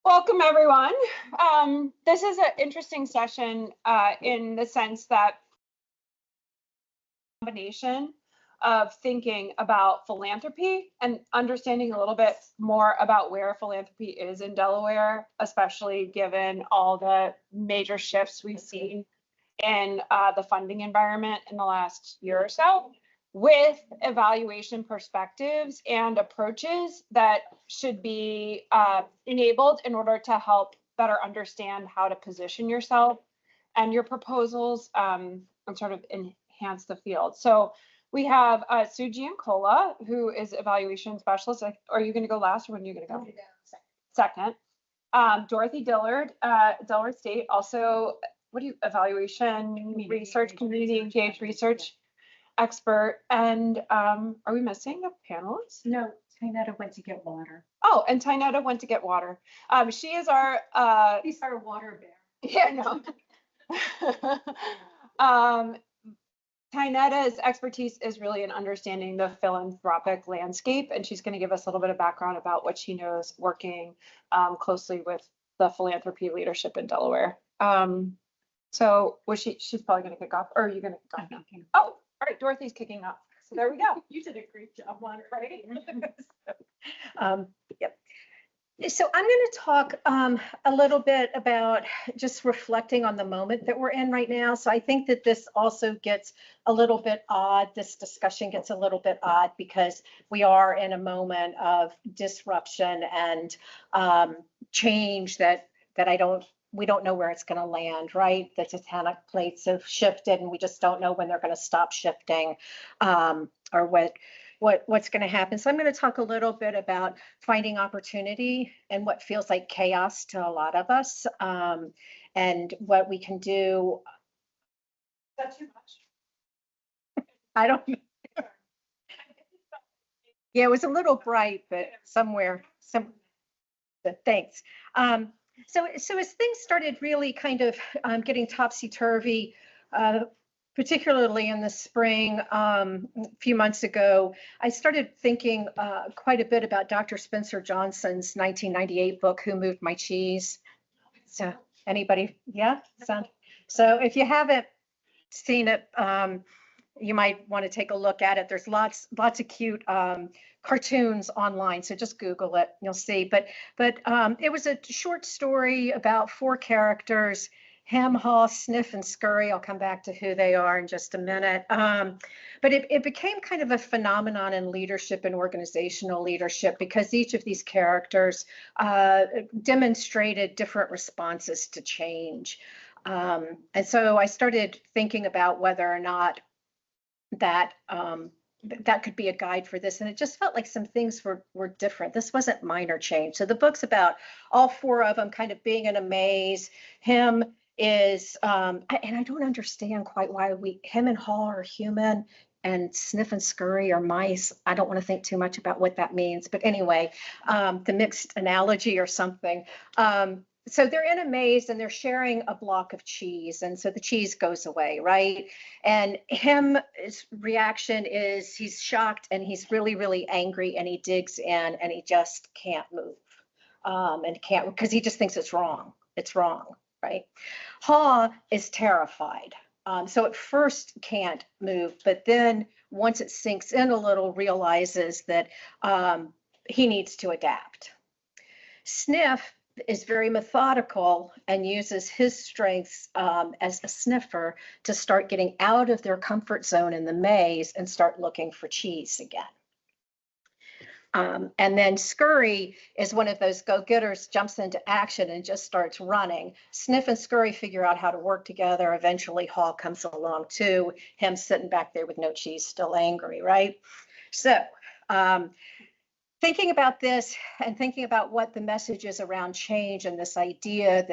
Welcome, everyone. This is an interesting session in the sense that combination of thinking about philanthropy and understanding a little bit more about where philanthropy is in Delaware, especially given all the major shifts we've seen in the funding environment in the last year or so, with evaluation perspectives and approaches that should be enabled in order to help better understand how to position yourself and your proposals and sort of enhance the field. So we have Sue Giancola, who is evaluation specialist. Are you going to go last, or when are you going to go? Second. Dorothy Dillard, Delaware State, also, evaluation research, community engaged research expert. And are we missing a panelist? No, Tynetta went to get water. Oh, and Tynetta went to get water. She is our He's our water bear. Yeah, no. Tynetta's expertise is really in understanding the philanthropic landscape, and she's going to give us a little bit of background about what she knows working closely with the philanthropy leadership in Delaware. So she's probably going to kick off, or are you going to kick off now? Oh, all right, Dorothy's kicking off. So there we go. You did a great job, Water. Right? Yep. So I'm going to talk a little bit about just reflecting on the moment that we're in right now. So I think that this also gets a little bit odd. This discussion gets a little bit odd because we are in a moment of disruption and change that we don't know where it's going to land, right? The tectonic plates have shifted and we just don't know when they're going to stop shifting or what's going to happen. So I'm going to talk a little bit about finding opportunity and what feels like chaos to a lot of us, and what we can do. Is that too much? I don't know. Yeah, it was a little bright, but thanks. So as things started really kind of getting topsy-turvy, particularly in the spring, a few months ago, I started thinking quite a bit about Dr. Spencer Johnson's 1998 book, Who Moved My Cheese? So anybody? Yeah? So if you haven't seen it, you might want to take a look at it. There's lots of cute cartoons online, so just Google it, you'll see. But it was a short story about 4 characters: Ham, Haw, Sniff, and Scurry. I'll come back to who they are in just a minute. But it became kind of a phenomenon in leadership and organizational leadership because each of these characters demonstrated different responses to change. And so I started thinking about whether or not that could be a guide for this. And it just felt like some things were different. This wasn't minor change. So the book's about all 4 of them kind of being in a maze. Him is, and I don't understand quite why him and Haw are human and Sniff and Scurry are mice. I don't want to think too much about what that means. But anyway, the mixed analogy or something. So they're in a maze and they're sharing a block of cheese. And so the cheese goes away, right? And his reaction is he's shocked and he's really, really angry, and he digs in and he just can't move. And can't, because he just thinks it's wrong. It's wrong, right? Haw is terrified. So at first can't move, but then once it sinks in a little, realizes that he needs to adapt. Sniff is very methodical and uses his strengths as a sniffer to start getting out of their comfort zone in the maze and start looking for cheese again. And then Scurry is one of those go-getters, jumps into action and just starts running. Sniff and Scurry figure out how to work together. Eventually Haw comes along too, him sitting back there with no cheese, still angry, right? So thinking about this and thinking about what the message is around change and this idea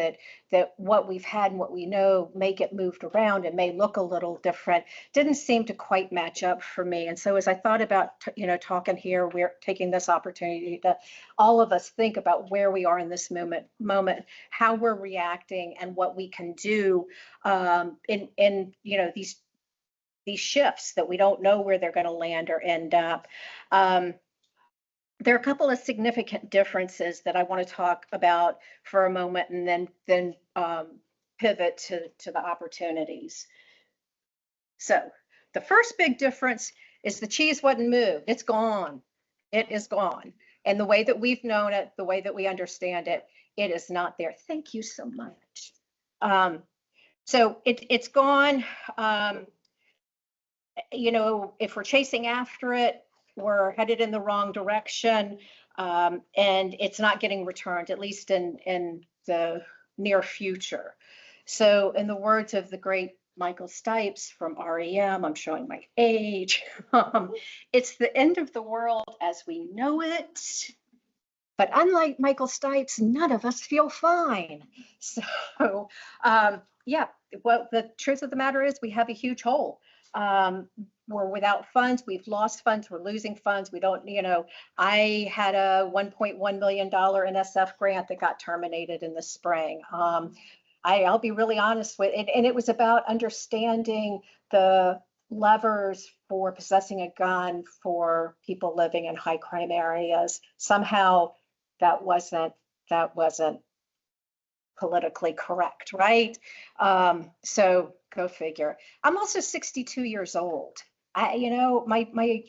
that what we've had and what we know may get moved around and may look a little different didn't seem to quite match up for me. And so as I thought about, talking here, we're taking this opportunity to all of us think about where we are in this moment, how we're reacting and what we can do in these shifts that we don't know where they're going to land or end up. there are a couple of significant differences that I want to talk about for a moment, and then pivot to the opportunities. So the first big difference is the cheese wasn't moved. It's gone. It is gone. And the way that we've known it, the way that we understand it, it is not there. Thank you so much. So it's gone. You know, if we're chasing after it, we're headed in the wrong direction, and it's not getting returned, at least in the near future. So in the words of the great Michael Stipes from REM, I'm showing my age, it's the end of the world as we know it. But unlike Michael Stipes, none of us feel fine. So yeah, well, the truth of the matter is we have a huge hole. We're without funds. We've lost funds. We're losing funds. We don't, you know, I had a $1.1 million NSF grant that got terminated in the spring. I'll be really honest with it. And it was about understanding the levers for possessing a gun for people living in high crime areas. Somehow that wasn't politically correct, right? So go figure. I'm also 62 years old. You know, my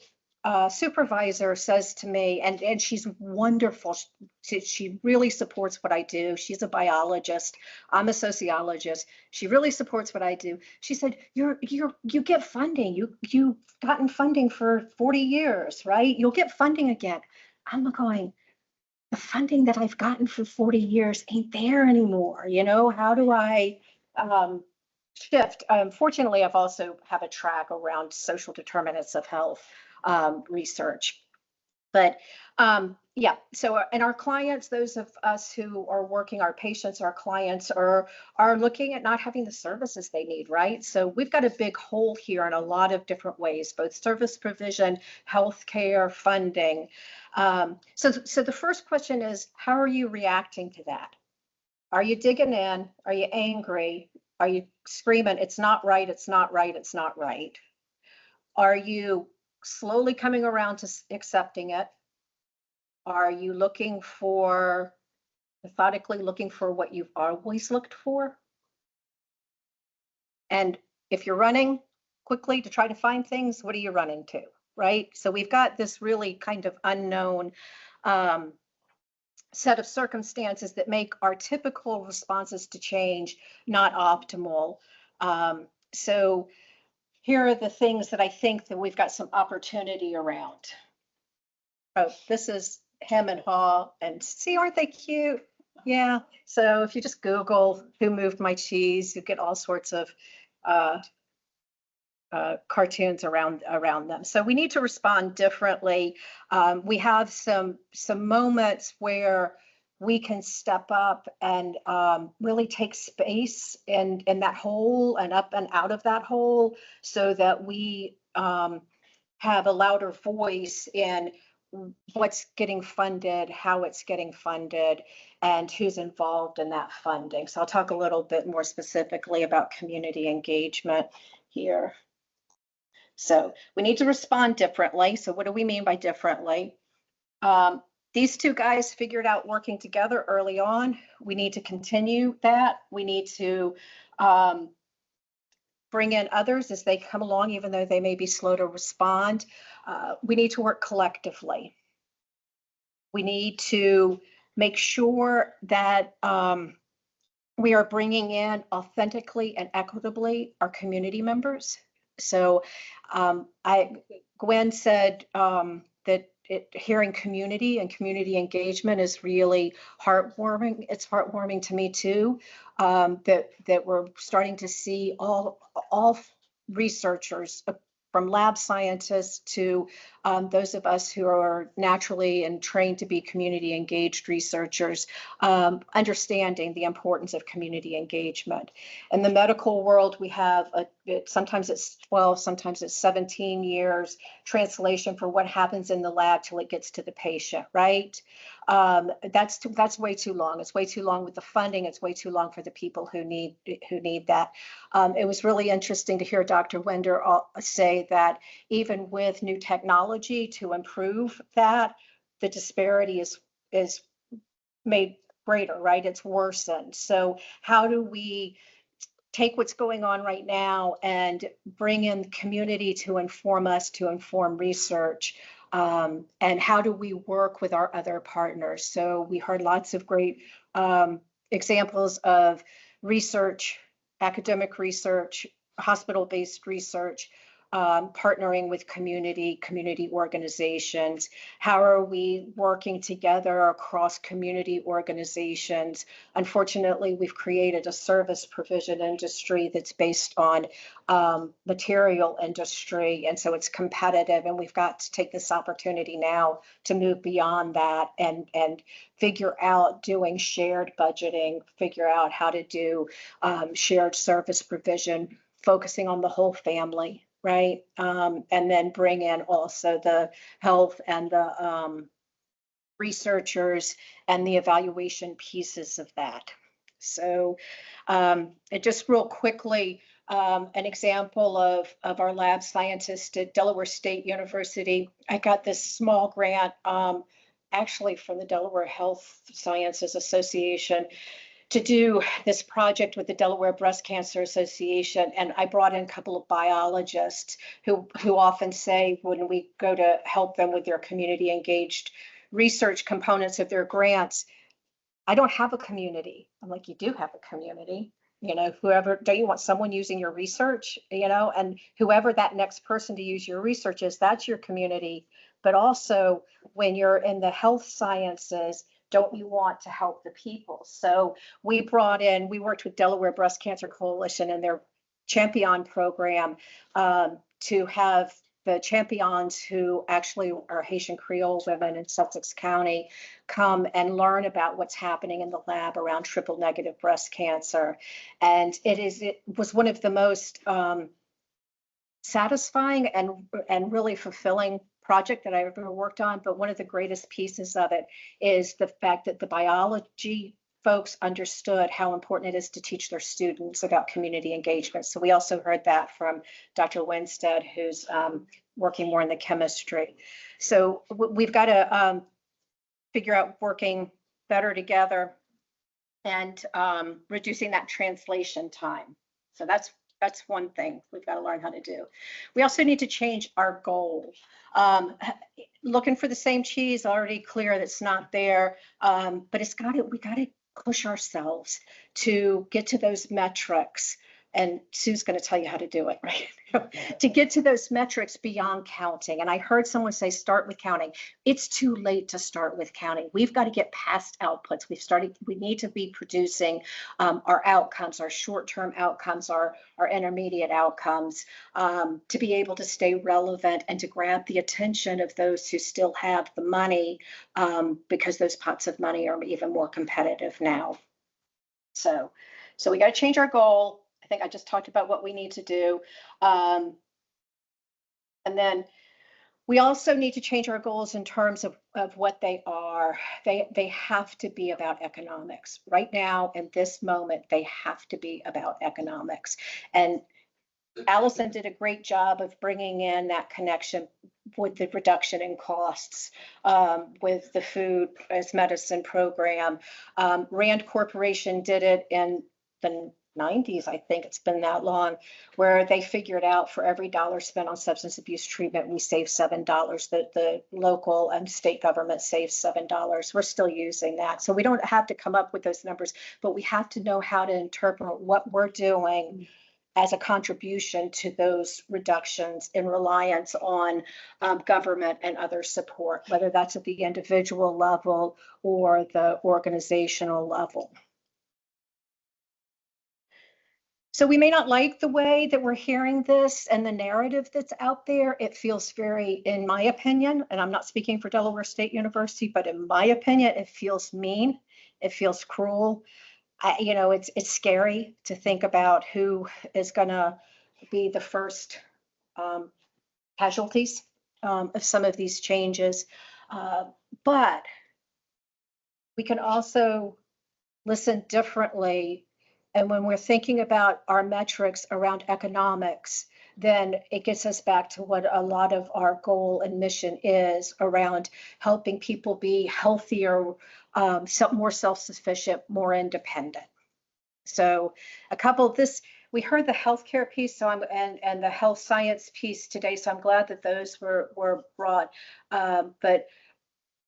supervisor says to me, and she's wonderful. She really supports what I do. She's a biologist. I'm a sociologist. She really supports what I do. She said, you get funding. You've gotten funding for 40 years, right? You'll get funding again. I'm going, the funding that I've gotten for 40 years ain't there anymore. You know, how do I shift? Fortunately, I've also have a track around social determinants of health research. But yeah, so and our clients, those of us who are working, our patients, our clients are looking at not having the services they need, right? So we've got a big hole here in a lot of different ways, both service provision, healthcare, funding. So the first question is, how are you reacting to that? Are you digging in? Are you angry? Are you screaming, it's not right, it's not right, it's not right? Are you slowly coming around to accepting it? Are you methodically looking for what you've always looked for? And if you're running quickly to try to find things, what are you running to, right? So we've got this really kind of unknown set of circumstances that make our typical responses to change not optimal. So here are the things that I think that we've got some opportunity around. Oh, this is hem and haw, and see, aren't they cute? Yeah. So if you just Google who moved my cheese, you get all sorts of cartoons around them. So we need to respond differently. We have some moments where we can step up and really take space in that hole and up and out of that hole, so that we have a louder voice in what's getting funded, how it's getting funded, and who's involved in that funding. So I'll talk a little bit more specifically about community engagement here. So we need to respond differently. So what do we mean by differently? These two guys figured out working together early on. We need to continue that. We need to bring in others as they come along, even though they may be slow to respond. We need to work collectively. We need to make sure that we are bringing in authentically and equitably our community members. So Gwen said that hearing community and community engagement is really heartwarming. It's heartwarming to me too, that we're starting to see all researchers, from lab scientists to those of us who are naturally and trained to be community engaged researchers, understanding the importance of community engagement. In the medical world, we have sometimes it's 12, sometimes it's 17 years translation for what happens in the lab till it gets to the patient, right? That's way too long. It's way too long with the funding. It's way too long for the people who need that. It was really interesting to hear Dr. Wender say that even with new technology to improve that, the disparity is made greater, right? It's worsened. So how do we take what's going on right now and bring in community to inform us, to inform research? And how do we work with our other partners? So we heard lots of great examples of research, academic research, hospital-based research, partnering with community organizations. How are we working together across community organizations? Unfortunately, we've created a service provision industry that's based on material industry, and so it's competitive, and we've got to take this opportunity now to move beyond that and figure out doing shared budgeting, figure out how to do shared service provision, focusing on the whole family, right? And then bring in also the health and the researchers and the evaluation pieces of that. So just real quickly, an example of our lab scientist at Delaware State University. I got this small grant actually from the Delaware Health Sciences Association to do this project with the Delaware Breast Cancer Association. And I brought in a couple of biologists who often say when we go to help them with their community engaged research components of their grants, I don't have a community. I'm like, you do have a community. You know, whoever, don't you want someone using your research, you know, and whoever that next person to use your research is, that's your community. But also when you're in the health sciences, don't you want to help the people? So we worked with Delaware Breast Cancer Coalition and their Champion program to have the champions who actually are Haitian Creole women in Sussex County come and learn about what's happening in the lab around triple negative breast cancer. And it was one of the most satisfying and really fulfilling project that I ever worked on. But one of the greatest pieces of it is the fact that the biology folks understood how important it is to teach their students about community engagement. So we also heard that from Dr. Winstead, who's working more in the chemistry. So we've got to figure out working better together and reducing that translation time. So that's one thing we've got to learn how to do. We also need to change our goal. Looking for the same cheese, already clear that's not there, but we got to push ourselves to get to those metrics. And Sue's going to tell you how to do it, right? To get to those metrics beyond counting. And I heard someone say, start with counting. It's too late to start with counting. We've got to get past outputs. We need to be producing our outcomes, our short-term outcomes, our intermediate outcomes, to be able to stay relevant and to grab the attention of those who still have the money, because those pots of money are even more competitive now. So we got to change our goal. I think I just talked about what we need to do. And then we also need to change our goals in terms of what they are. They have to be about economics. Right now, in this moment, they have to be about economics. And Allison did a great job of bringing in that connection with the reduction in costs, with the food as medicine program. Rand Corporation did it in the 90s, I think it's been that long, where they figured out for every dollar spent on substance abuse treatment, we save $7, that the local and state government saves $7. We're still using that. So we don't have to come up with those numbers, but we have to know how to interpret what we're doing as a contribution to those reductions in reliance on government and other support, whether that's at the individual level or the organizational level. So we may not like the way that we're hearing this and the narrative that's out there. It feels very, in my opinion, and I'm not speaking for Delaware State University, but in my opinion, it feels mean. It feels cruel. It's scary to think about who is going to be the first casualties of some of these changes. But we can also listen differently. And when we're thinking about our metrics around economics, then it gets us back to what a lot of our goal and mission is around helping people be healthier, more self-sufficient, more independent. So a couple of this, we heard the healthcare piece, so and the health science piece today, so I'm glad that those were brought. But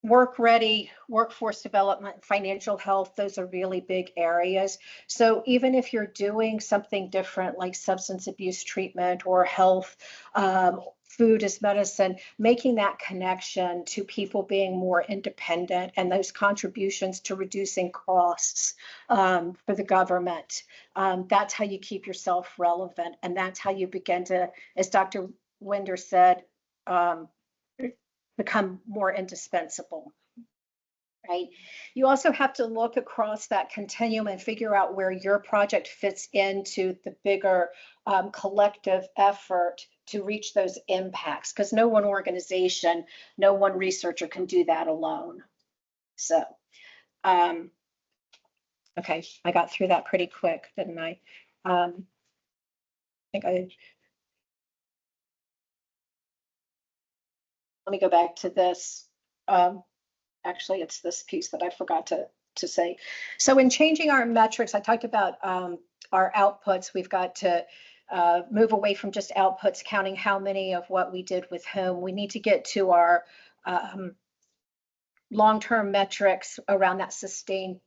work ready, workforce development, financial health, those are really big areas. So even if you're doing something different like substance abuse treatment or health, food as medicine, making that connection to people being more independent and those contributions to reducing costs for the government, that's how you keep yourself relevant. And that's how you begin to, as Dr. Winder said, become more indispensable, right? You also have to look across that continuum and figure out where your project fits into the bigger collective effort to reach those impacts, because no one organization, no one researcher can do that alone. So, okay, I got through that pretty quick, didn't I? I think let me go back to this. Actually, it's this piece that I forgot to say. So in changing our metrics, I talked about our outputs. We've got to move away from just outputs, counting how many of what we did with whom. We need to get to our long-term metrics around that sustained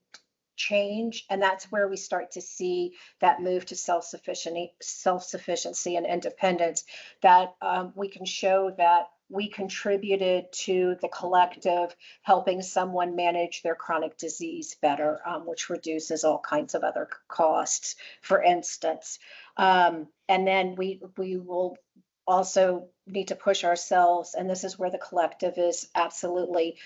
change, and that's where we start to see that move to self-sufficiency and independence, that we can show that we contributed to the collective helping someone manage their chronic disease better, which reduces all kinds of other costs, for instance. And then we will also need to push ourselves, and this is where the collective is absolutely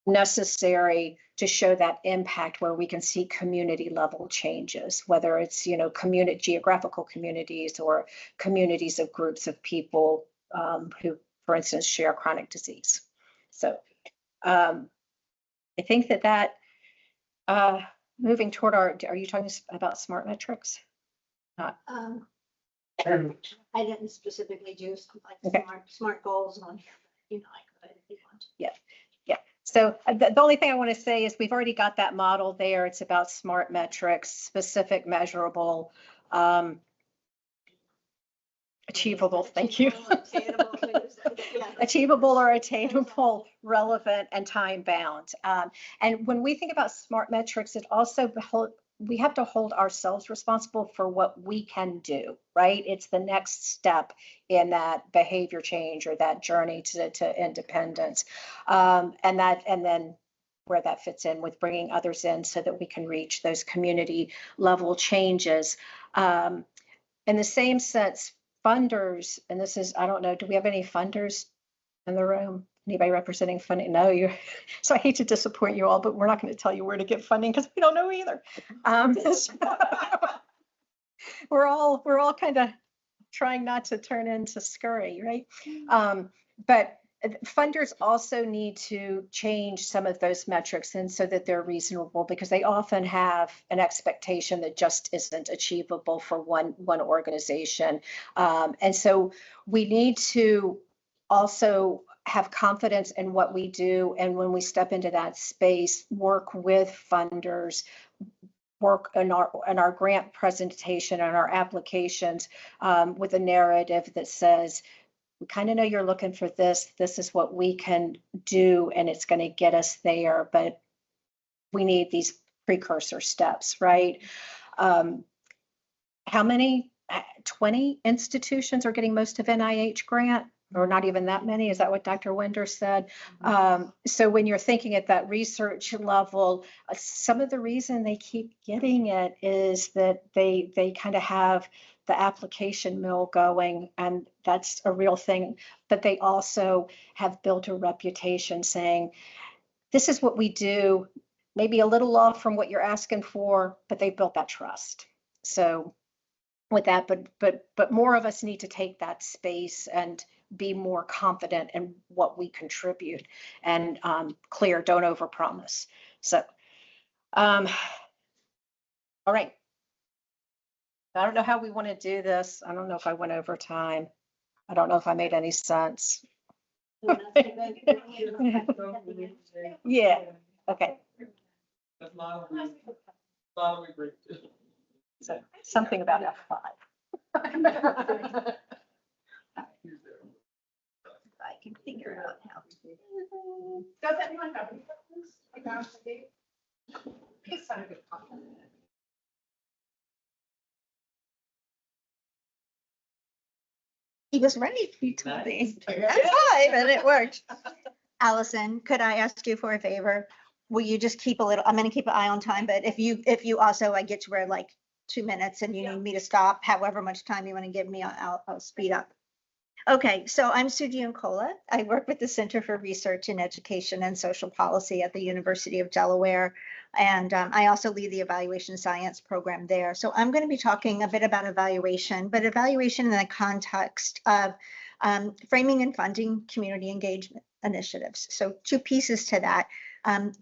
necessary to show that impact, where we can see community level changes, whether it's, you know, geographical communities or communities of groups of people who, for instance, share chronic disease. So I think that moving toward are you talking about smart metrics? I didn't specifically do like Okay. smart goals on here, but you know, I could if you want. Yeah. So the only thing I want to say is we've already got that model there. It's about smart metrics, specific, measurable, achievable. Thank you. Achievable or attainable, relevant, and time bound. And when we think about smart metrics, it also we have to hold ourselves responsible for what we can do, right? It's the next step in that behavior change or that journey to independence. And then where that fits in with bringing others in so that we can reach those community level changes. In the same sense, funders, and this is, I don't know, do we have any funders in the room? Anybody representing funding? No, you're, so I hate to disappoint you all, but we're not going to tell you where to get funding because we don't know either. We're all kind of trying not to turn into scurry, right? But funders also need to change some of those metrics and so that they're reasonable, because they often have an expectation that just isn't achievable for one organization. And so we need to also have confidence in what we do, and when we step into that space, work with funders, work in our grant presentation and our applications with a narrative that says, we kind of know you're looking for this. This is what we can do, and it's going to get us there. But we need these precursor steps, right? How many? 20 institutions are getting most of NIH grant, or not even that many? Is that what Dr. Winder said? So when you're thinking at that research level, some of the reason they keep getting it is that they kind of have the application mill going, and that's a real thing. But they also have built a reputation saying, this is what we do, maybe a little off from what you're asking for, but they built that trust. So with that, but more of us need to take that space and be more confident in what we contribute, and clear, don't overpromise. So, all right. I don't know how we want to do this. I don't know if I went over time. I don't know if I made any sense. Yeah, okay. So something about F5. I can figure out how to. Does anyone have any questions? He was right. He told me. F5 and it worked. Allison, could I ask you for a favor? Will you just keep a little, I'm gonna keep an eye on time, but if you also, I get to where like 2 minutes and you need me to stop, however much time you want to give me, I'll speed up. Okay, so I'm Sue Giancola. I work with the Center for Research in Education and Social Policy at the University of Delaware. And I also lead the evaluation science program there. So I'm going to be talking a bit about evaluation, but evaluation in the context of framing and funding community engagement initiatives. So 2 pieces to that.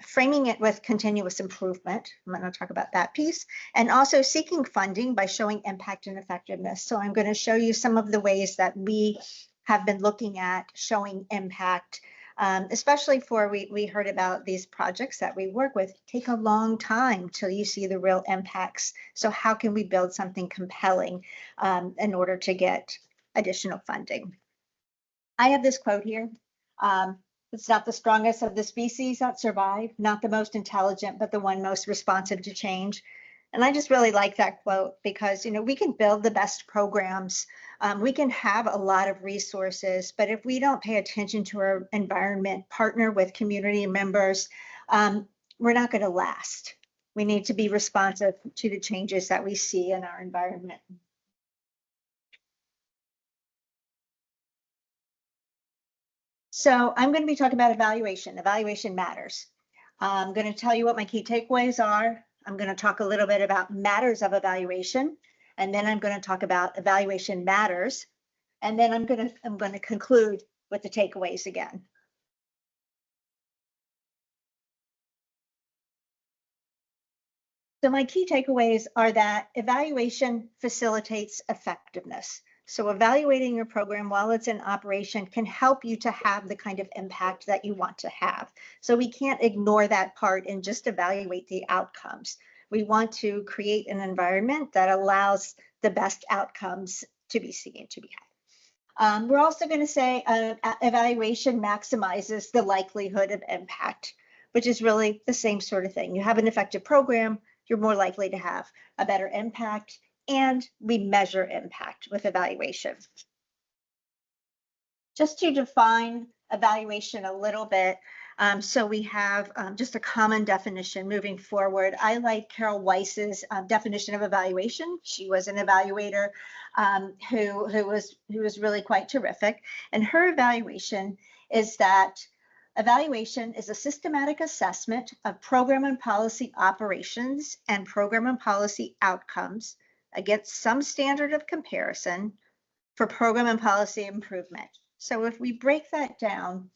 Framing it with continuous improvement. I'm going to talk about that piece, and also seeking funding by showing impact and effectiveness. So I'm going to show you some of the ways that we have been looking at showing impact, especially for we heard about these projects that we work with take a long time till you see the real impacts. So how can we build something compelling in order to get additional funding? I have this quote here. It's not the strongest of the species that survive, not the most intelligent, but the one most responsive to change. And I just really like that quote because, you know, we can build the best programs. We can have a lot of resources, but if we don't pay attention to our environment, partner with community members, we're not going to last. We need to be responsive to the changes that we see in our environment. So I'm going to be talking about evaluation. Evaluation matters. I'm going to tell you what my key takeaways are. I'm going to talk a little bit about matters of evaluation, and then I'm going to talk about evaluation matters, and then I'm going to conclude with the takeaways again. So my key takeaways are that evaluation facilitates effectiveness. So evaluating your program while it's in operation can help you to have the kind of impact that you want to have. So we can't ignore that part and just evaluate the outcomes. We want to create an environment that allows the best outcomes to be seen, to be had. We're also going to say evaluation maximizes the likelihood of impact, which is really the same sort of thing. You have an effective program, you're more likely to have a better impact, and we measure impact with evaluation. Just to define evaluation a little bit, so we have just a common definition moving forward. I like Carol Weiss's definition of evaluation. She was an evaluator who was really quite terrific. And her evaluation is that evaluation is a systematic assessment of program and policy operations and program and policy outcomes against some standard of comparison for program and policy improvement. So if we break that down,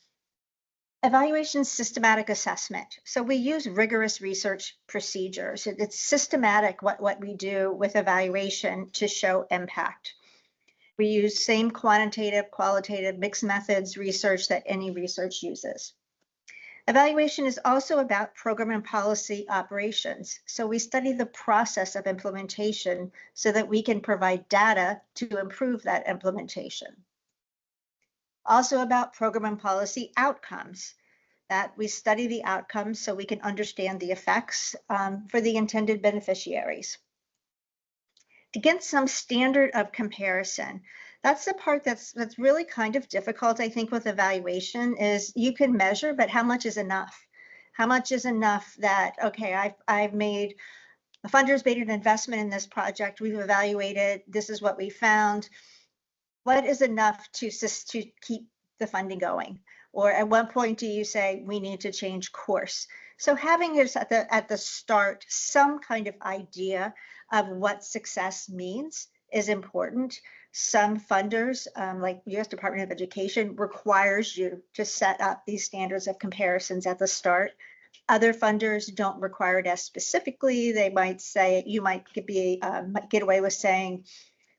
evaluation is systematic assessment. So we use rigorous research procedures. It's systematic what we do with evaluation to show impact. We use same quantitative, qualitative, mixed methods research that any research uses. Evaluation is also about program and policy operations. So we study the process of implementation so that we can provide data to improve that implementation. Also about program and policy outcomes, that we study the outcomes so we can understand the effects for the intended beneficiaries. Against some standard of comparison, that's the part that's really kind of difficult, I think, with evaluation is you can measure, but how much is enough? How much is enough that, okay, I've made, the funders made an investment in this project, we've evaluated, this is what we found. What is enough to keep the funding going? Or at what point do you say we need to change course? So having this at the start, some kind of idea of what success means is important. Some funders, like U.S. Department of Education, requires you to set up these standards of comparisons at the start. Other funders don't require it as specifically. They might say, you might get away with saying,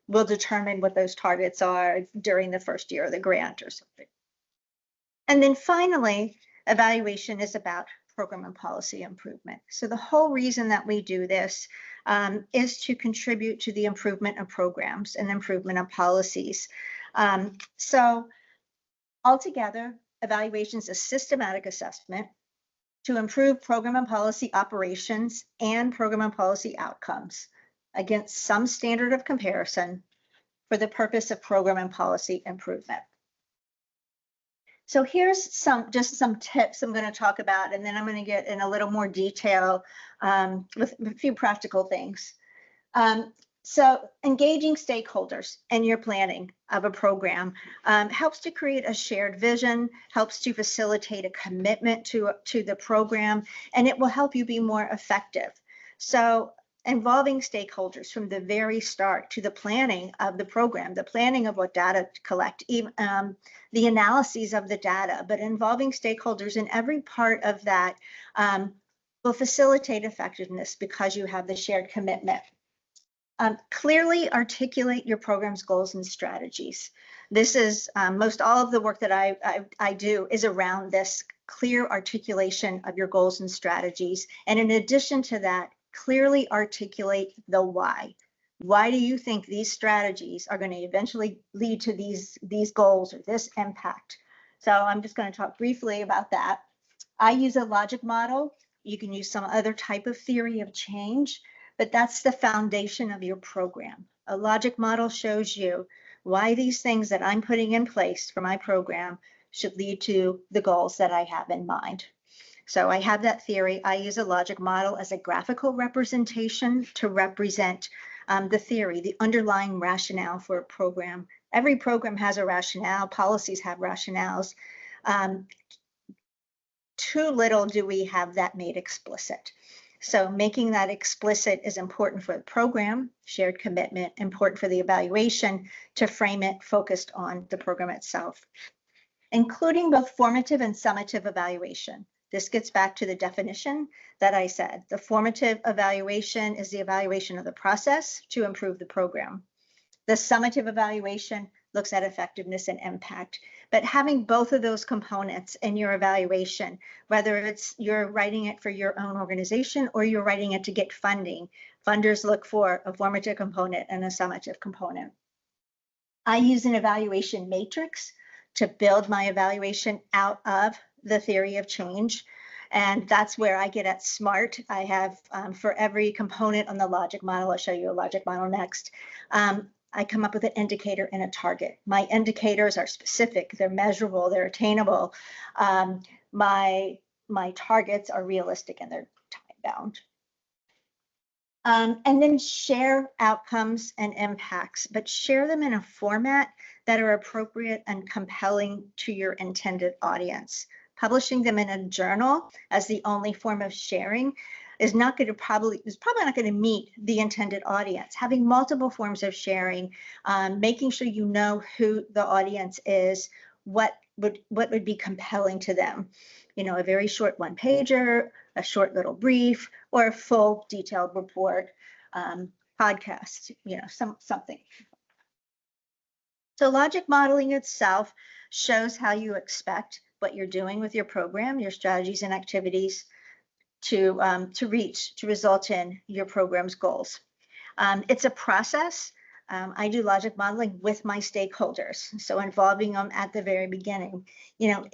we'll determine what those targets are during the first year of the grant or something. And then finally, evaluation is about program and policy improvement. So the whole reason that we do this is to contribute to the improvement of programs and improvement of policies. So altogether, evaluation is a systematic assessment to improve program and policy operations and program and policy outcomes against some standard of comparison for the purpose of program and policy improvement. So here's just some tips I'm going to talk about, and then I'm going to get in a little more detail with a few practical things. So engaging stakeholders in your planning of a program helps to create a shared vision, helps to facilitate a commitment to the program, and it will help you be more effective. So involving stakeholders from the very start to the planning of the program, the planning of what data to collect, even the analyses of the data, but involving stakeholders in every part of that will facilitate effectiveness because you have the shared commitment. Clearly articulate your program's goals and strategies. This is most all of the work that I do is around this clear articulation of your goals and strategies. And in addition to that, clearly articulate the why. Why do you think these strategies are going to eventually lead to these goals or this impact? So I'm just going to talk briefly about that. I use a logic model. You can use some other type of theory of change, but that's the foundation of your program. A logic model shows you why these things that I'm putting in place for my program should lead to the goals that I have in mind. So I have that theory. I use a logic model as a graphical representation to represent the theory, the underlying rationale for a program. Every program has a rationale. Policies have rationales. Too little do we have that made explicit. So making that explicit is important for the program, shared commitment, important for the evaluation to frame it focused on the program itself, including both formative and summative evaluation. This gets back to the definition that I said. The formative evaluation is the evaluation of the process to improve the program. The summative evaluation looks at effectiveness and impact. But having both of those components in your evaluation, whether it's you're writing it for your own organization or you're writing it to get funding, funders look for a formative component and a summative component. I use an evaluation matrix to build my evaluation out of the theory of change. And that's where I get at SMART. I have for every component on the logic model, I'll show you a logic model next. I come up with an indicator and a target. My indicators are specific, they're measurable, they're attainable. My targets are realistic and they're time bound. And then share outcomes and impacts, but share them in a format that are appropriate and compelling to your intended audience. Publishing them in a journal as the only form of sharing is probably not going to meet the intended audience. Having multiple forms of sharing, making sure you know who the audience is, what would be compelling to them. You know, a very short one-pager, a short little brief, or a full detailed report, podcast, you know, something. So logic modeling itself shows how you expect what you're doing with your program, your strategies and activities to result in your program's goals. It's a process. I do logic modeling with my stakeholders, so involving them at the very beginning. You know,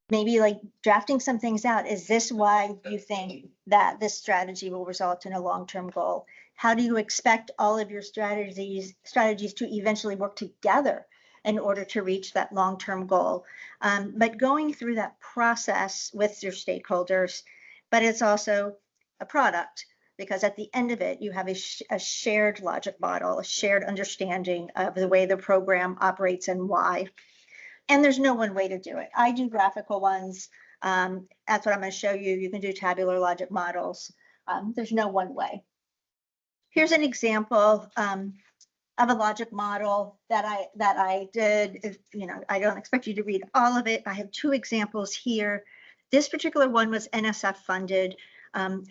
maybe like drafting some things out. Is this why you think that this strategy will result in a long-term goal? How do you expect all of your strategies to eventually work together in order to reach that long-term goal? But going through that process with your stakeholders, but it's also a product, because at the end of it, you have a shared logic model, a shared understanding of the way the program operates and why. And there's no one way to do it. I do graphical ones. That's what I'm going to show you. You can do tabular logic models. There's no one way. Here's an example of a logic model that I did. You know, I don't expect you to read all of it. I have two examples here. This particular one was NSF funded,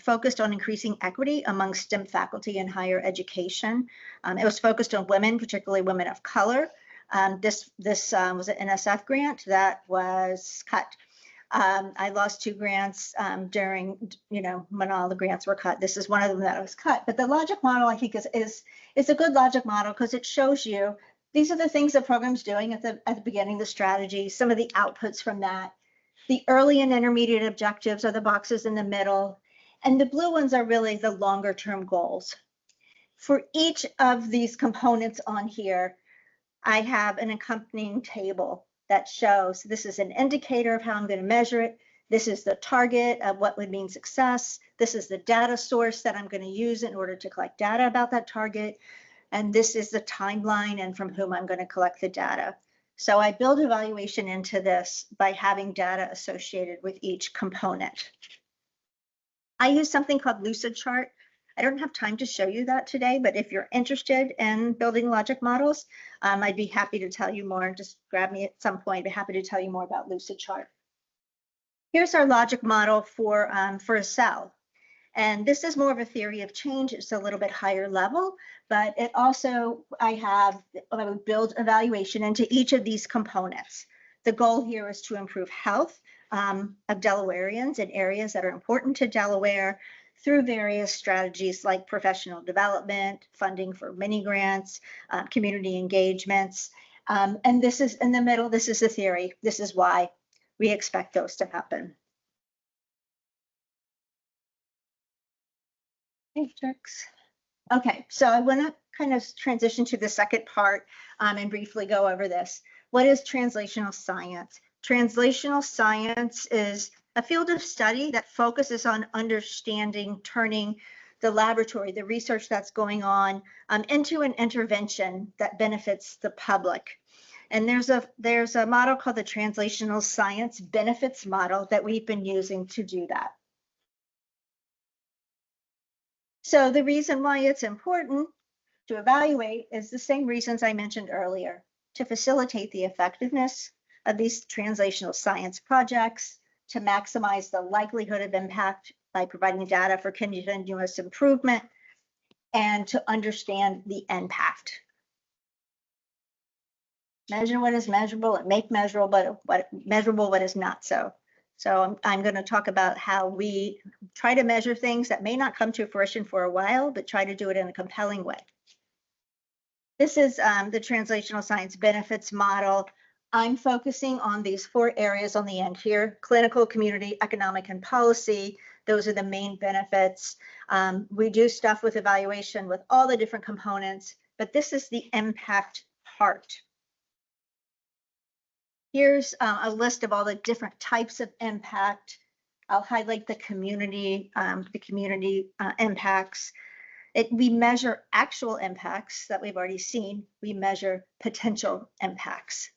focused on increasing equity among STEM faculty in higher education. It was focused on women, particularly women of color. This was an NSF grant that was cut. I lost 2 grants during, when all the grants were cut. This is one of them that was cut. But the logic model, I think, is a good logic model because it shows you these are the things the program's doing at the beginning, the strategy, some of the outputs from that. The early and intermediate objectives are the boxes in the middle, and the blue ones are really the longer term goals. For each of these components on here, I have an accompanying table that shows this is an indicator of how I'm going to measure it. This is the target of what would mean success. This is the data source that I'm going to use in order to collect data about that target. And this is the timeline and from whom I'm going to collect the data. So I build evaluation into this by having data associated with each component. I use something called Lucidchart. I don't have time to show you that today, but if you're interested in building logic models, I'd be happy to tell you more. Just grab me at some point. I'd be happy to tell you more about Lucidchart. Here's our logic model for ACCEL. And this is more of a theory of change. It's a little bit higher level, but it also, I would build evaluation into each of these components. The goal here is to improve health of Delawareans in areas that are important to Delaware through various strategies like professional development, funding for mini grants, community engagements. And this is in the middle, this is the theory. This is why we expect those to happen. Okay, so I want to kind of transition to the second part and briefly go over this. What is translational science? Translational science is a field of study that focuses on understanding, turning the laboratory, the research that's going on into an intervention that benefits the public. And there's a model called the translational science benefits model that we've been using to do that. So the reason why it's important to evaluate is the same reasons I mentioned earlier, to facilitate the effectiveness of these translational science projects, to maximize the likelihood of impact by providing data for continuous improvement, and to understand the impact. Measure what is measurable and make measurable what is not so. So I'm going to talk about how we try to measure things that may not come to fruition for a while, but try to do it in a compelling way. This is the translational science benefits model. I'm focusing on these 4 areas on the end here: clinical, community, economic, and policy. Those are the main benefits. We do stuff with evaluation with all the different components, but this is the impact part. Here's a list of all the different types of impact. I'll highlight the community impacts. We measure actual impacts that we've already seen. We measure potential impacts.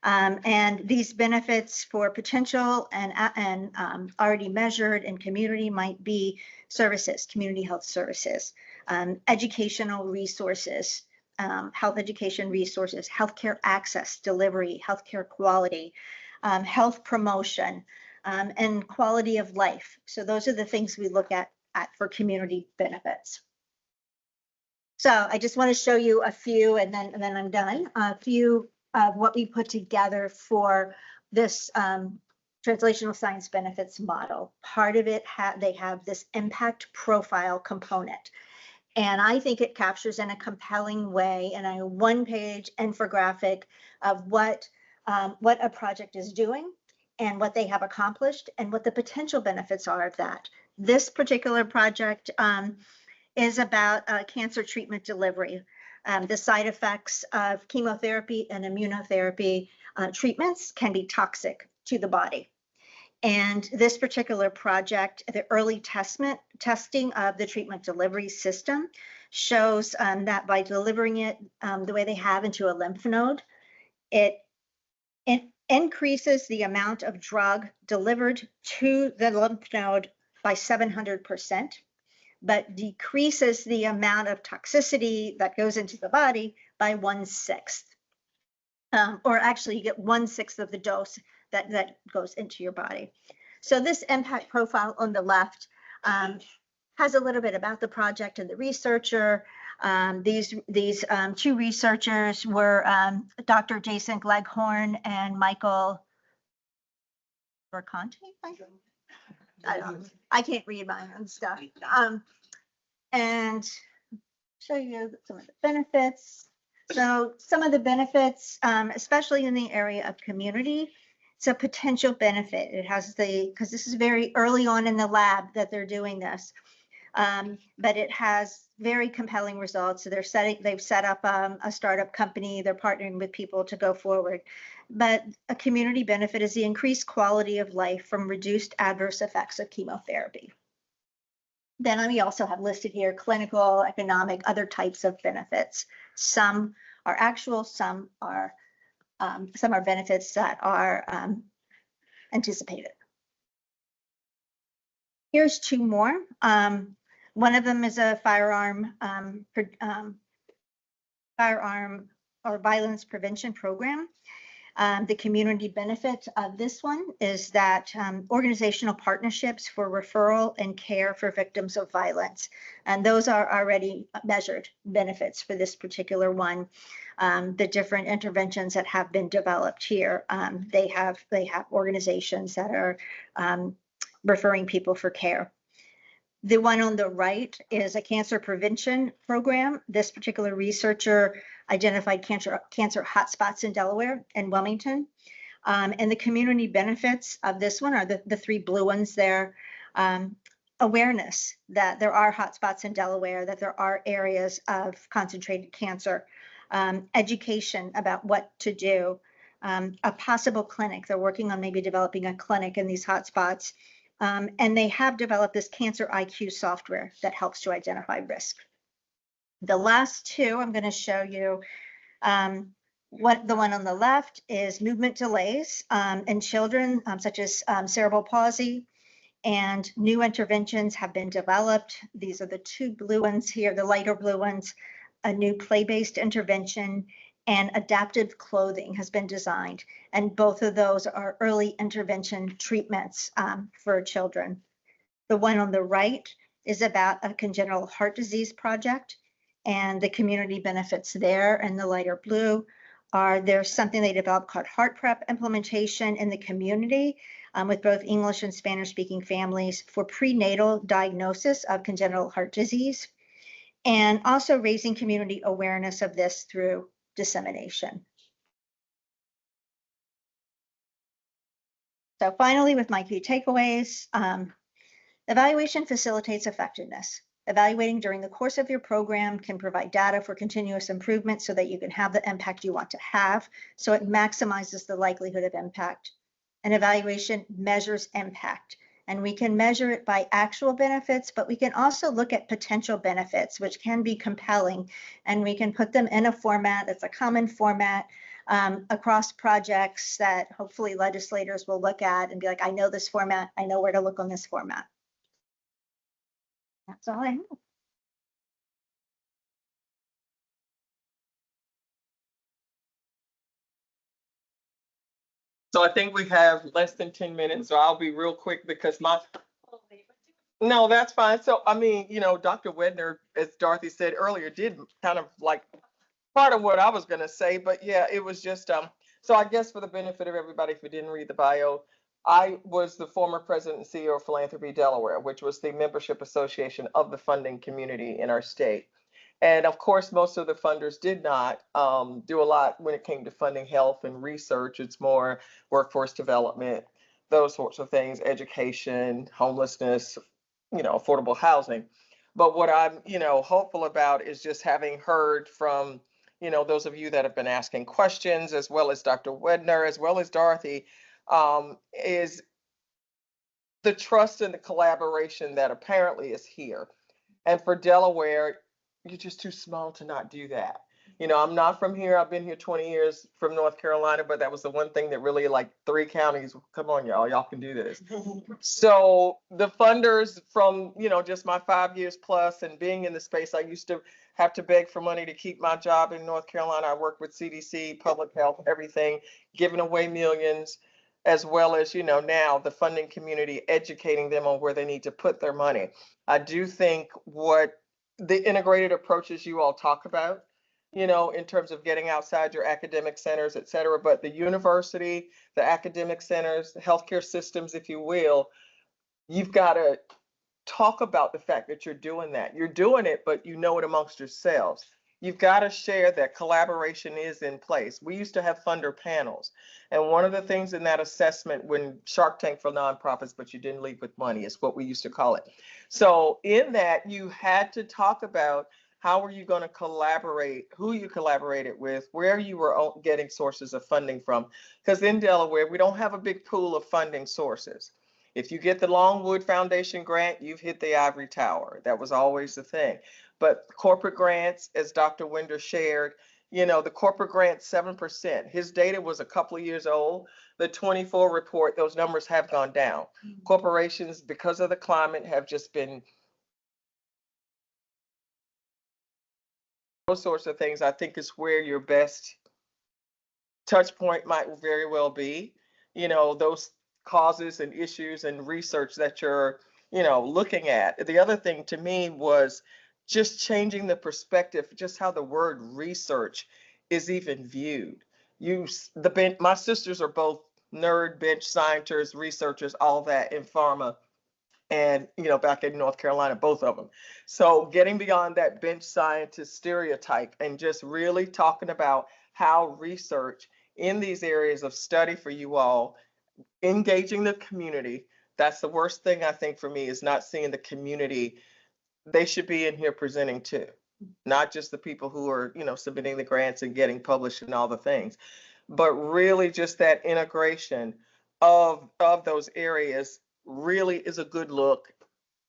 And these benefits for potential and already measured in community might be services, community health services, educational resources, health education resources, healthcare access, delivery, healthcare quality, health promotion, and quality of life. So those are the things we look at for community benefits. So I just want to show you a few, and then I'm done. A few of what we put together for this translational science benefits model. Part of it, they have this impact profile component. And I think it captures in a compelling way in a 1-page infographic of what a project is doing and what they have accomplished and what the potential benefits are of that. This particular project is about cancer treatment delivery. The side effects of chemotherapy and immunotherapy treatments can be toxic to the body. And this particular project, the early testing of the treatment delivery system shows that by delivering it the way they have into a lymph node, it increases the amount of drug delivered to the lymph node by 700%, but decreases the amount of toxicity that goes into the body by 1/6. Or actually you get 1/6 of the dose that goes into your body. So this impact profile on the left has a little bit about the project and the researcher. These two researchers were Dr. Jason Gleghorn and Michael Berconte. I can't read my own stuff. And show you some of the benefits. So some of the benefits, especially in the area of community, it's a potential benefit. It has because this is very early on in the lab that they're doing this. But it has very compelling results. So they've set up a startup company. They're partnering with people to go forward. But a community benefit is the increased quality of life from reduced adverse effects of chemotherapy. Then we also have listed here clinical, economic, other types of benefits. Some are actual, some are benefits that are anticipated. Here's two more. One of them is a firearm or violence prevention program. The community benefit of this one is that organizational partnerships for referral and care for victims of violence. And those are already measured benefits for this particular one. The different interventions that have been developed here, they have organizations that are referring people for care. The one on the right is a cancer prevention program. This particular researcher identified cancer hotspots in Delaware and Wilmington. And the community benefits of this one are the three blue ones there. Awareness that there are hotspots in Delaware, that there are areas of concentrated cancer. Education about what to do. A possible clinic. They're working on maybe developing a clinic in these hotspots. And they have developed this cancer IQ software that helps to identify risk. The last two I'm going to show you. What the one on the left is movement delays in children, such as cerebral palsy, and new interventions have been developed. These are the two blue ones here, the lighter blue ones. A new play-based intervention and adaptive clothing has been designed. And both of those are early intervention treatments for children. The one on the right is about a congenital heart disease project, and the community benefits there in the lighter blue are there's something they developed called Heart Prep implementation in the community with both English and Spanish speaking families for prenatal diagnosis of congenital heart disease, and also raising community awareness of this through dissemination. So finally, with my key takeaways, evaluation facilitates effectiveness. Evaluating during the course of your program can provide data for continuous improvement so that you can have the impact you want to have. So it maximizes the likelihood of impact. And evaluation measures impact. And we can measure it by actual benefits, but we can also look at potential benefits, which can be compelling. And we can put them in a format that's a common format across projects that hopefully legislators will look at and be like, I know this format, I know where to look on this format. That's all I have. So I think we have less than 10 minutes, so I'll be real quick because no, that's fine. So, I mean, you know, Dr. Wedner, as Dorothy said earlier, did kind of like part of what I was going to say, but yeah, it was just, so I guess for the benefit of everybody, if you didn't read the bio, I was the former president and CEO of Philanthropy Delaware, which was the membership association of the funding community in our state. And of course, most of the funders did not do a lot when it came to funding health and research. It's more workforce development, those sorts of things, education, homelessness, you know, affordable housing. But what I'm, you know, hopeful about is just having heard from, you know, those of you that have been asking questions, as well as Dr. Wedner, as well as Dorothy, is the trust and the collaboration that apparently is here. And for Delaware, you're just too small to not do that. You know, I'm not from here. I've been here 20 years from North Carolina, but that was the one thing that really, like, 3 counties, come on, y'all can do this. So the funders from, you know, just my 5 years plus and being in the space, I used to have to beg for money to keep my job in North Carolina. I worked with CDC, public health, everything, giving away millions. as well as, now the funding community, educating them on where they need to put their money. I do think what the integrated approaches you all talk about, in terms of getting outside your academic centers, et cetera, but the university, the academic centers, the healthcare systems, if you will, you've got to talk about the fact that you're doing that. You're doing it, but you know it amongst yourselves. You've got to share that collaboration is in place. We used to have funder panels. And one of the things in that assessment, when Shark Tank for nonprofits, but you didn't leave with money, is what we used to call it. So in that, you had to talk about how were you going to collaborate, who you collaborated with, where you were getting sources of funding from. Because in Delaware, we don't have a big pool of funding sources. If you get the Longwood Foundation grant, you've hit the ivory tower. That was always the thing. But corporate grants, as Dr. Winder shared, the corporate grant, 7%. His data was a couple of years old. The 24 report, those numbers have gone down. Corporations, because of the climate, have just been those sorts of things. I think is where your best touch point might very well be. Those causes and issues and research that you're, looking at. The other thing to me was just changing the perspective, just how the word research is even viewed. My sisters are both nerd bench scientists, researchers, all that in pharma. And, back in North Carolina, both of them. So getting beyond that bench scientist stereotype and just really talking about how research in these areas of study for you all, engaging the community. That's the worst thing I think for me, is not seeing the community. They should be in here presenting too, not just the people who are, submitting the grants and getting published and all the things, but really just that integration of those areas really is a good look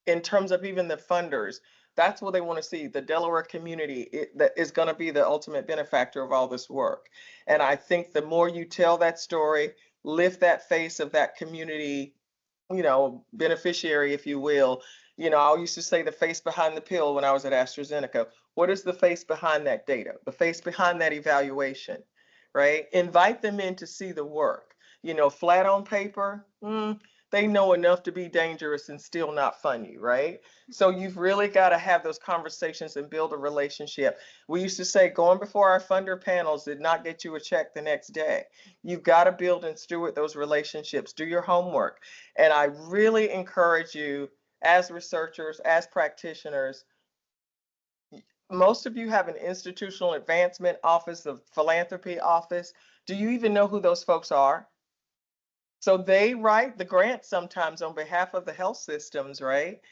in terms of even the funders. That's what they want to see. The Delaware community that is going to be the ultimate benefactor of all this work. And I think the more you tell that story, lift that face of that community, beneficiary, if you will. I used to say the face behind the pill when I was at AstraZeneca. What is the face behind that data? The face behind that evaluation, right? Invite them in to see the work. Flat on paper, they know enough to be dangerous and still not fund you, right? So you've really got to have those conversations and build a relationship. We used to say going before our funder panels did not get you a check the next day. You've got to build and steward those relationships, do your homework. And I really encourage you as researchers, as practitioners, most of you have an institutional advancement office, a philanthropy office. Do you even know who those folks are? So they write the grant sometimes on behalf of the health systems, right?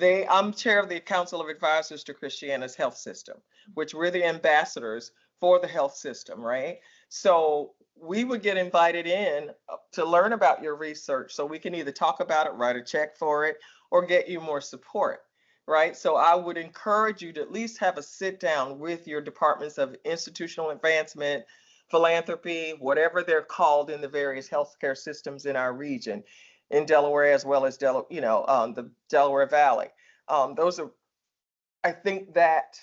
I'm chair of the Council of Advisors to Christiana's health system, which we're the ambassadors for the health system, right? So we would get invited in to learn about your research so we can either talk about it, write a check for it, or get you more support, right? So I would encourage you to at least have a sit down with your departments of institutional advancement, philanthropy, whatever they're called in the various healthcare systems in our region, in Delaware as well as the Delaware Valley. Those are, I think that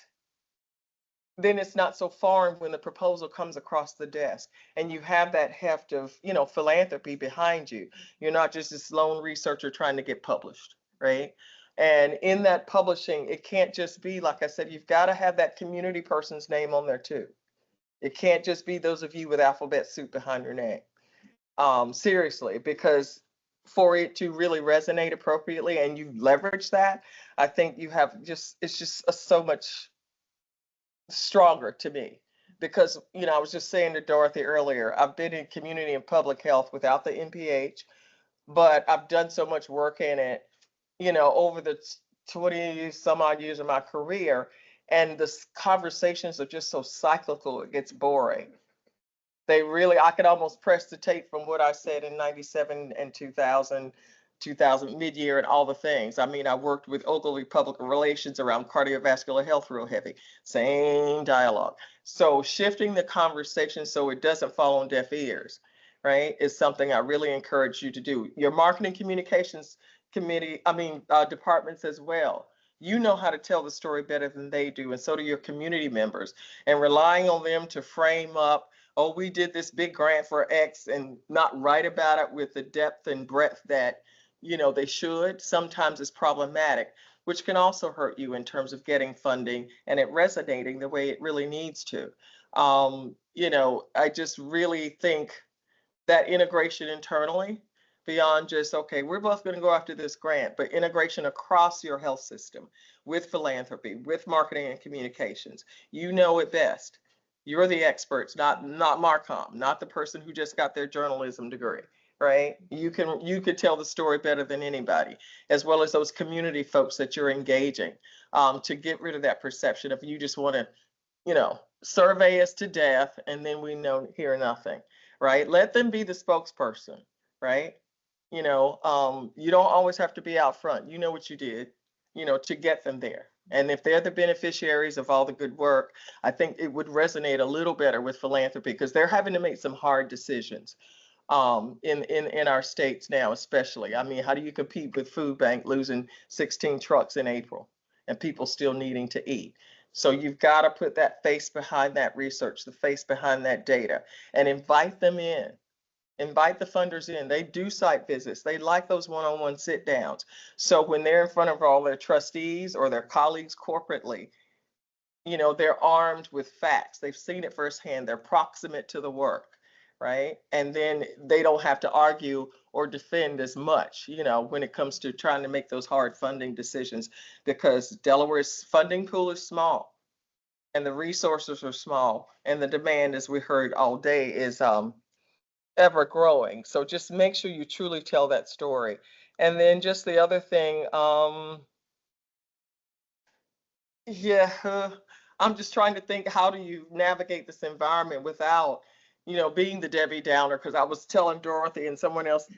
then it's not so foreign when the proposal comes across the desk and you have that heft of, philanthropy behind you. You're not just this lone researcher trying to get published, right? And in that publishing, it can't just be, like I said, you've got to have that community person's name on there too. It can't just be those of you with alphabet soup behind your name. Seriously, because for it to really resonate appropriately and you leverage that, I think you have it's just so much stronger to me. Because, I was just saying to Dorothy earlier, I've been in community and public health without the NPH, but I've done so much work in it, over the 20 some odd years of my career. And the conversations are just so cyclical, it gets boring. I could almost press the tape from what I said in 97 and 2000 mid-year and all the things. I mean, I worked with Ogilvy Public Relations around cardiovascular health real heavy. Same dialogue. So shifting the conversation so it doesn't fall on deaf ears, right, is something I really encourage you to do. Your marketing communications departments as well. You know how to tell the story better than they do, and so do your community members. And relying on them to frame up, oh, we did this big grant for X and not write about it with the depth and breadth that, they should, sometimes it's problematic, which can also hurt you in terms of getting funding and it resonating the way it really needs to. I just really think that integration internally beyond just, okay, we're both going to go after this grant, but integration across your health system with philanthropy, with marketing and communications. You know it best. You're the experts, not Marcom, not the person who just got their journalism degree, right? You could tell the story better than anybody, as well as those community folks that you're engaging, to get rid of that perception of you just want to, survey us to death and then we hear nothing, right? Let them be the spokesperson, right? You don't always have to be out front. You know what you did, to get them there. And if they're the beneficiaries of all the good work, I think it would resonate a little better with philanthropy because they're having to make some hard decisions in our states now, especially. I mean, how do you compete with Food Bank losing 16 trucks in April and people still needing to eat? So you've got to put that face behind that research, the face behind that data, and invite them in. Invite the funders in. They do site visits. They like those one-on-one sit downs. So when they're in front of all their trustees or their colleagues corporately, they're armed with facts. They've seen it firsthand. They're proximate to the work, right? And then they don't have to argue or defend as much, when it comes to trying to make those hard funding decisions, because Delaware's funding pool is small and the resources are small and the demand, as we heard all day, is ever growing. So just make sure you truly tell that story. And then just the other thing, I'm just trying to think, how do you navigate this environment without, being the Debbie Downer? Because I was telling Dorothy and someone else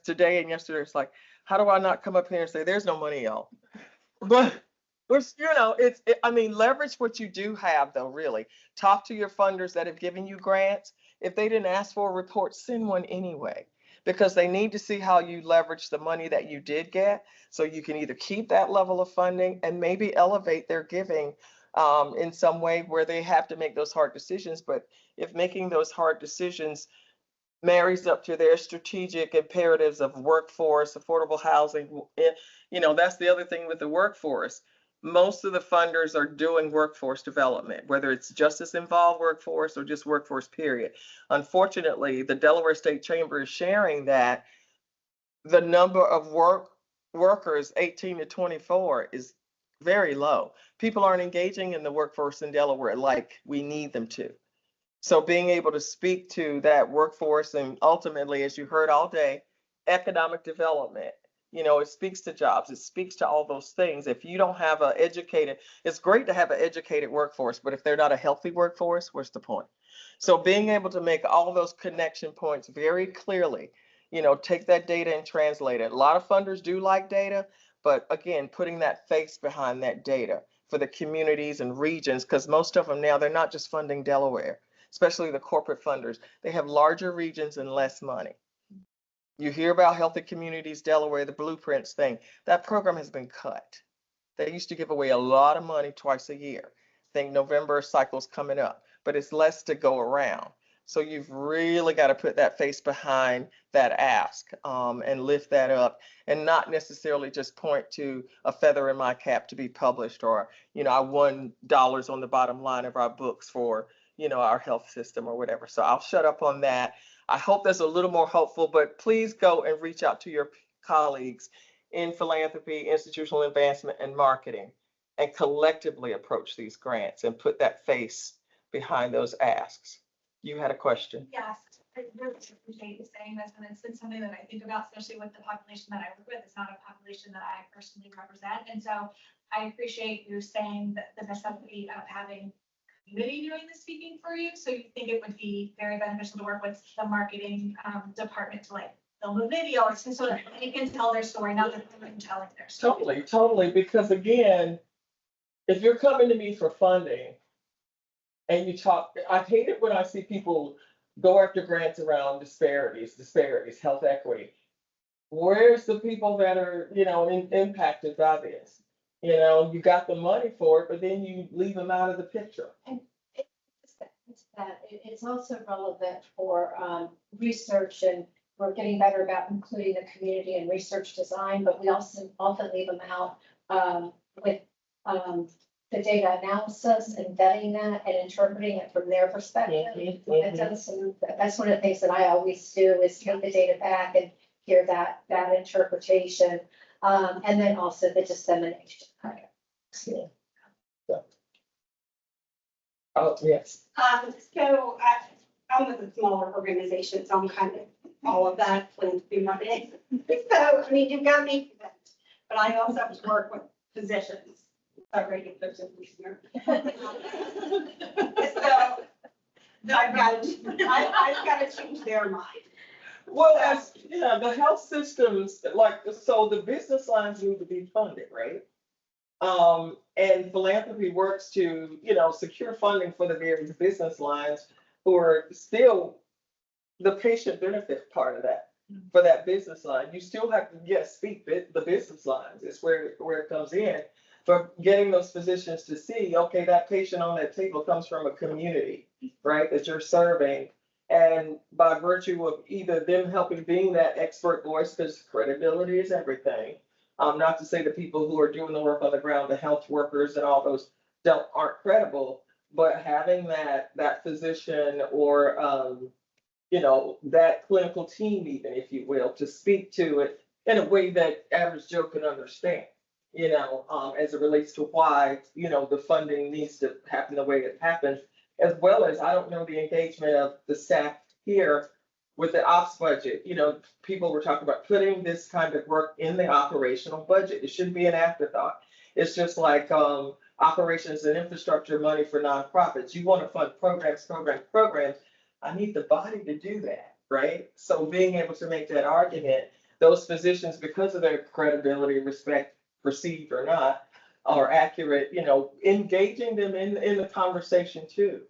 today and yesterday, it's like, how do I not come up here and say, there's no money, y'all? But leverage what you do have, though, really. Talk to your funders that have given you grants. If they didn't ask for a report, send one anyway, because they need to see how you leverage the money that you did get, so you can either keep that level of funding and maybe elevate their giving in some way where they have to make those hard decisions. But if making those hard decisions marries up to their strategic imperatives of workforce, affordable housing, that's the other thing with the workforce. Most of the funders are doing workforce development, whether it's justice involved workforce or just workforce, period. Unfortunately, the Delaware State Chamber is sharing that the number of workers 18 to 24 is very low. People aren't engaging in the workforce in Delaware like we need them to. So being able to speak to that workforce and ultimately, as you heard all day, economic development, it speaks to jobs, it speaks to all those things. If you don't have it's great to have an educated workforce, but if they're not a healthy workforce, what's the point? So being able to make all those connection points very clearly, take that data and translate it. A lot of funders do like data, but again, putting that face behind that data for the communities and regions, because most of them now, they're not just funding Delaware, especially the corporate funders. They have larger regions and less money. You hear about Healthy Communities Delaware, the Blueprints thing. That program has been cut. They used to give away a lot of money twice a year. I think November cycle's coming up, but it's less to go around. So you've really got to put that face behind that ask and lift that up, and not necessarily just point to a feather in my cap to be published, or, I won dollars on the bottom line of our books for, our health system or whatever. So I'll shut up on that. I hope that's a little more helpful, but please go and reach out to your colleagues in philanthropy, institutional advancement, and marketing, and collectively approach these grants and put that face behind those asks. You had a question. Yes, I really appreciate you saying this, and it's been something that I think about, especially with the population that I work with. It's not a population that I personally represent, and so I appreciate you saying that the necessity of having community doing the speaking for you. So you think it would be very beneficial to work with the marketing department to film a video or so that they can tell their story, not that they're telling their story. Totally. Because again, if you're coming to me for funding and you talk, I hate it when I see people go after grants around disparities, health equity. Where's the people that are, impacted by this? You got the money for it, but then you leave them out of the picture. And That it's also relevant for research, and we're getting better about including the community in research design, but we also often leave them out with the data analysis and vetting that and interpreting it from their perspective. That's one of the things that I always do is take the data back and hear that interpretation. And then also the dissemination. Oh, yes. So I'm with a smaller organization, so I'm kind of all of that, philanthropy money. So, I mean, you've got me convinced, but I also have to work with physicians. Sorry, if there's a listener. So I've got to change their mind. Well, the health systems, like, so the business lines need to be funded, right? And philanthropy works to, secure funding for the various business lines who are still the patient benefit part of that. For that business line, you still have to, yes, speak the business lines. It's where it comes in. But getting those physicians to see, okay, that patient on that table comes from a community, right, that you're serving. And by virtue of either them helping being that expert voice, because credibility is everything. Not to say the people who are doing the work on the ground, the health workers and all those aren't credible, but having that physician or that clinical team, even if you will, to speak to it in a way that average Joe can understand, as it relates to why, the funding needs to happen the way it happens, as well as, I don't know, the engagement of the staff here with the ops budget. People were talking about putting this kind of work in the operational budget. It shouldn't be an afterthought. It's just like operations and infrastructure money for nonprofits. You want to fund programs. I need the body to do that, right? So being able to make that argument, those physicians, because of their credibility, respect, perceived or not, are accurate, engaging them in the conversation too,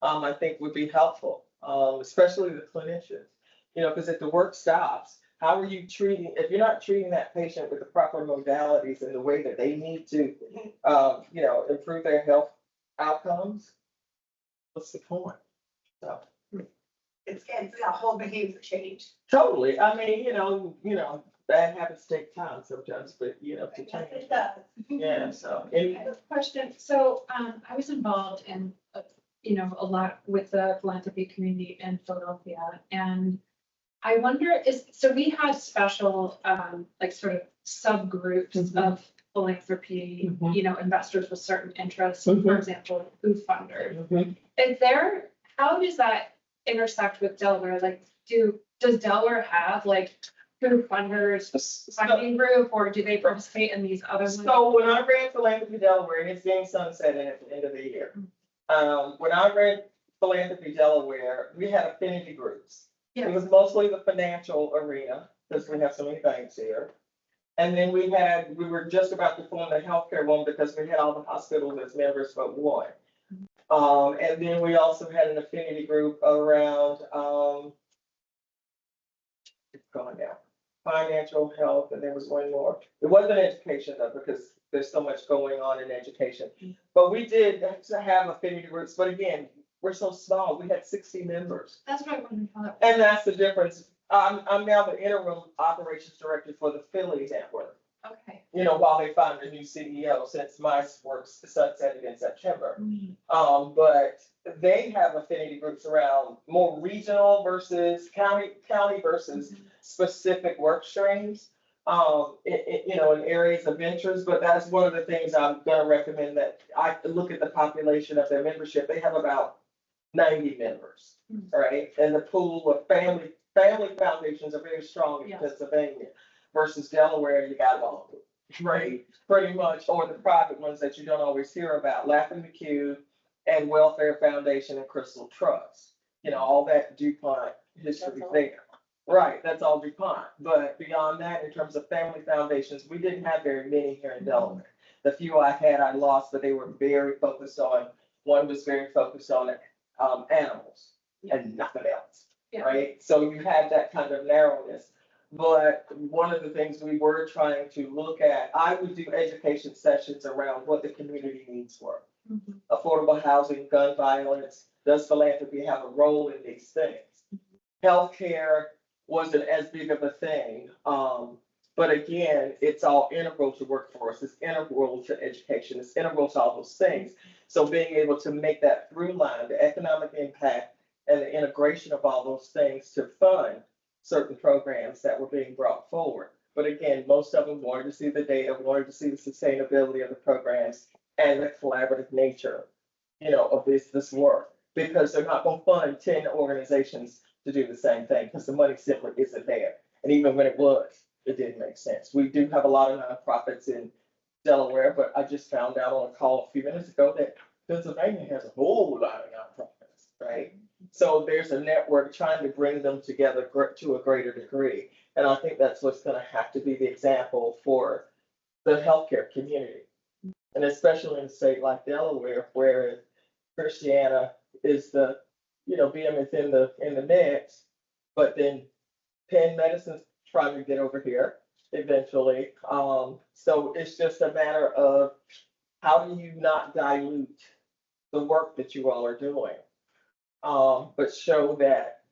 I think would be helpful, especially the clinicians, because if the work stops, how are you treating, if you're not treating that patient with the proper modalities in the way that they need to, improve their health outcomes, what's the point? So. It's a whole behavior change. Totally. I mean, that happens to take time sometimes, but to change. It does. Yeah, so. I have a question. So, I was involved in, a lot with the philanthropy community in Philadelphia, and I wonder so we had special, sort of subgroups of philanthropy, investors with certain interests, for example, food funders. How does that intersect with Delaware? Does Delaware have food funders funding group, or do they participate in these other ones? So when I ran Philanthropy Delaware, and it's being sunsetted at the end of the year. When I ran Philanthropy Delaware, we had affinity groups. Yeah. It was mostly the financial arena, because we have so many banks here. And then we were just about to form the healthcare one because we had all the hospitals as members but one. And then we also had an affinity group around, it's gone now, financial health, and there was one more. It wasn't education though, because there's so much going on in education. But we did have affinity groups, but again, we're so small, we had 60 members. That's what I wondered how that. And that's the difference. I'm now the interim operations director for the Philly network. Okay. While they find a new CEO, since my work's sunsetted in September. But they have affinity groups around more regional versus county versus specific work streams, in areas of interest. But that's one of the things I'm gonna recommend, that I look at the population of their membership. They have about 90 members, right? And the pool of family foundations are very strong in Pennsylvania versus Delaware. You got all of them, right? Pretty much, or the private ones that you don't always hear about, Laughing McHugh and Welfare Foundation and Crystal Trust. All that DuPont history there. Right, that's all DuPont. But beyond that, in terms of family foundations, we didn't have very many here in Delaware. The few I had, I lost, but they were very focused on, one was very focused on animals and nothing else, right? So you had that kind of narrowness. But one of the things we were trying to look at, I would do education sessions around what the community needs were. Affordable housing, gun violence, does philanthropy have a role in these things? Healthcare wasn't as big of a thing. But again, it's all integral to workforce, it's integral to education, it's integral to all those things. So being able to make that through line, the economic impact and the integration of all those things to fund certain programs that were being brought forward. But again, most of them wanted to see the data, wanted to see the sustainability of the programs and the collaborative nature, of this work. Because they're not gonna fund 10 organizations to do the same thing, because the money simply isn't there. And even when it was, it didn't make sense. We do have a lot of nonprofits in Delaware, but I just found out on a call a few minutes ago that Pennsylvania has a whole lot of nonprofits, right? So there's a network trying to bring them together to a greater degree. And I think that's what's gonna have to be the example for the healthcare community. And especially in a state like Delaware, where Christiana is the, behemoth in the mix, but then Penn Medicine's trying to get over here eventually. So it's just a matter of how do you not dilute the work that you all are doing, but show that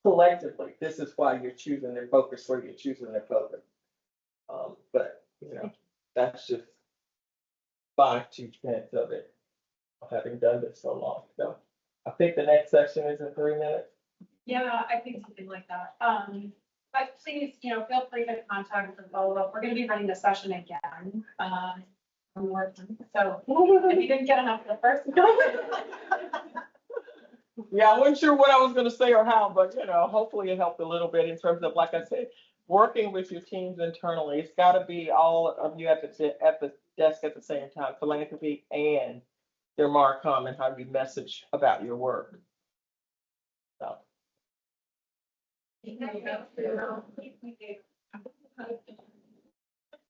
collectively, this is why you're choosing their focus where you're choosing their focus. But that's just 5-10 of it, having done this so long. So I think the next section is in 3 minutes. Yeah, I think something like that. But please, feel free to contact and follow up. We're gonna be running the session again. So if you didn't get enough of the first. Yeah, I wasn't sure what I was gonna say or how, but hopefully it helped a little bit in terms of, like I said, working with your teams internally. It's gotta be all of you at the desk at the same time, philanthropy and your Marcom and how you message about your work. So. Thank you.